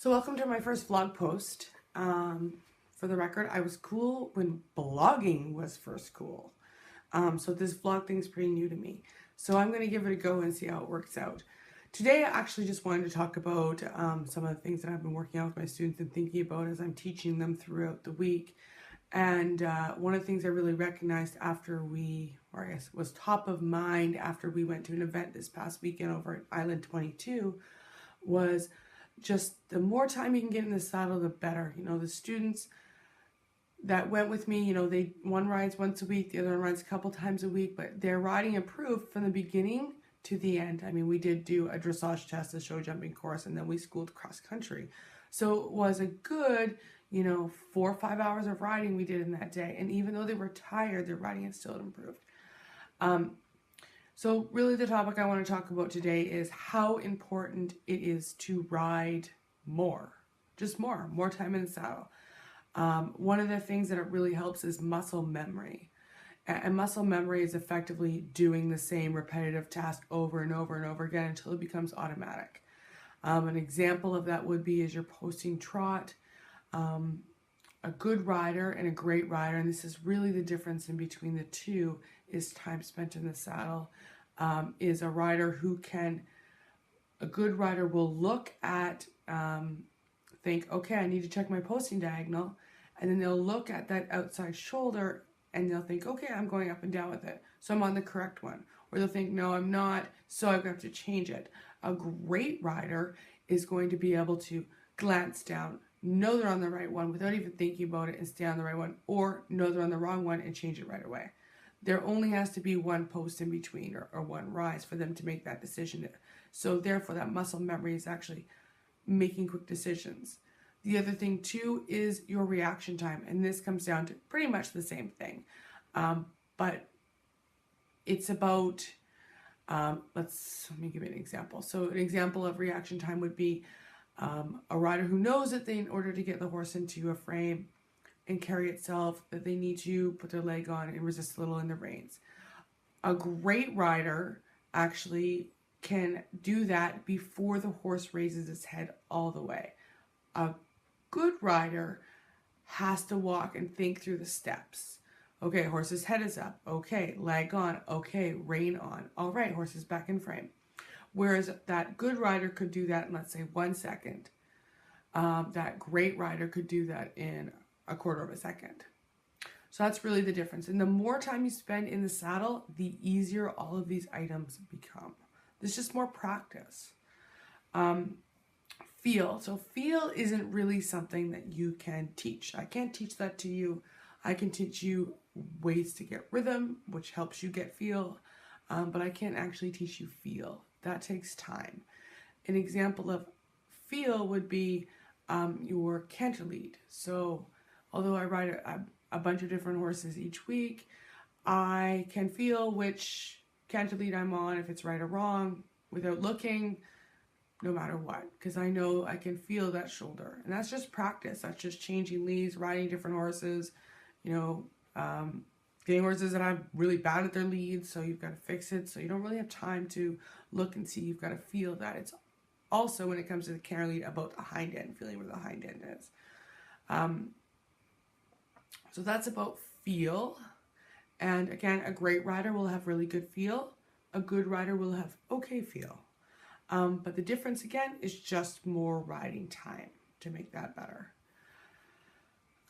So welcome to my first vlog post. For the record, I was cool when blogging was first cool. So this vlog thing's pretty new to me. So I'm going to give it a go and see how it works out. Today I actually just wanted to talk about some of the things that I've been working on with my students and thinking about as I'm teaching them throughout the week. And one of the things I really recognized after or I guess was top of mind after we went to an event this past weekend over at Island 22 was just the more time you can get in the saddle, the better. You know, the students that went with me, you know, one rides once a week, the other one rides a couple times a week, but their riding improved from the beginning to the end. I mean, we did do a dressage test, a show jumping course, and then we schooled cross country. So it was a good, 4 or 5 hours of riding we did in that day. And even though they were tired, their riding had still improved. So really the topic I want to talk about today is how important it is to ride more, just more time in the saddle. One of the things that it really helps is muscle memory. And muscle memory is effectively doing the same repetitive task over and over and over again until it becomes automatic. An example of that would be as you're posting trot. A good rider and a great rider, and this is really the difference in between the two, is time spent in the saddle. Is a rider who a good rider will look at, think, okay, I need to check my posting diagonal, and then they'll look at that outside shoulder and they'll think, okay, I'm going up and down with it, so I'm on the correct one. Or they'll think, no, I'm not, so I'm going to have to change it. A great rider is going to be able to glance down, know they're on the right one without even thinking about it and stay on the right one, or know they're on the wrong one and change it right away. There only has to be one post in between or one rise for them to make that decision. So therefore that muscle memory is actually making quick decisions. The other thing too is your reaction time, and this comes down to pretty much the same thing. But it's about, let me give you an example. So an example of reaction time would be a rider who knows that in order to get the horse into a frame and carry itself, that they need to put their leg on and resist a little in the reins. A great rider actually can do that before the horse raises its head all the way. A good rider has to walk and think through the steps. Okay, horse's head is up. Okay, leg on. Okay, rein on. All right, horse is back in frame. Whereas that good rider could do that in, let's say, 1 second. That great rider could do that in a quarter of a second. So that's really the difference. And the more time you spend in the saddle, the easier all of these items become. There's just more practice. Feel. So feel isn't really something that you can teach. I can't teach that to you. I can teach you ways to get rhythm, which helps you get feel, but I can't actually teach you feel. That takes time. An example of feel would be your canter lead. So although I ride a bunch of different horses each week, I can feel which canter lead I'm on, if it's right or wrong, without looking, no matter what, because I know I can feel that shoulder. And that's just practice. That's just changing leads, riding different horses, getting horses that are really bad at their leads, so you've got to fix it. So you don't really have time to look and see. You've got to feel that. It's also, when it comes to the canter lead, about the hind end, feeling where the hind end is. So that's about feel. And again, a great rider will have really good feel. A good rider will have okay feel. But the difference, again, is just more riding time to make that better.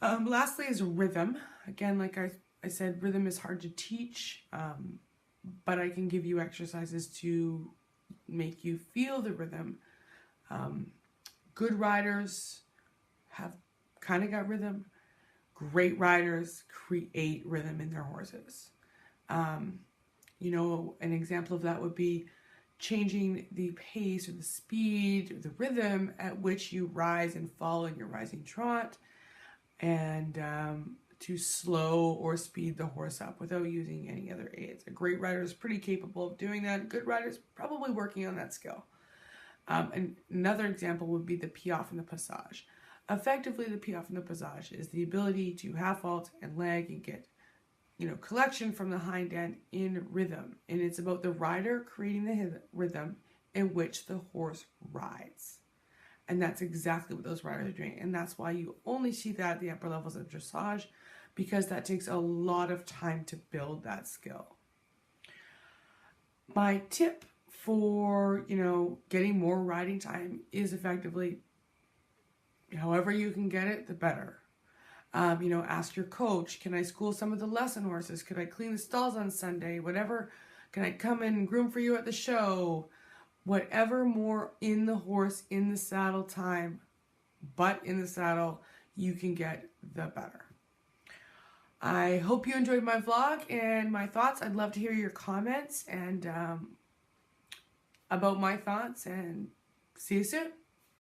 Lastly is rhythm. Again, like I said, rhythm is hard to teach, but I can give you exercises to make you feel the rhythm. Good riders have kind of got rhythm. Great riders create rhythm in their horses. An example of that would be changing the pace or the speed or the rhythm at which you rise and fall in your rising trot, and to slow or speed the horse up without using any other aids. A great rider is pretty capable of doing that. A good rider is probably working on that skill. And another example would be the piaffe and the passage. Effectively, the piaffe and the passage is the ability to half vault and leg and get, collection from the hind end in rhythm. And it's about the rider creating the rhythm in which the horse rides. And that's exactly what those riders are doing. And that's why you only see that at the upper levels of dressage, because that takes a lot of time to build that skill. My tip for, getting more riding time is effectively, however you can get it, the better. Ask your coach, can I school some of the lesson horses? Could I clean the stalls on Sunday? Whatever. Can I come in and groom for you at the show? Whatever more in the horse, in the saddle time, but in the saddle you can get, the better. I hope you enjoyed my vlog and my thoughts. I'd love to hear your comments and about my thoughts, and see you soon.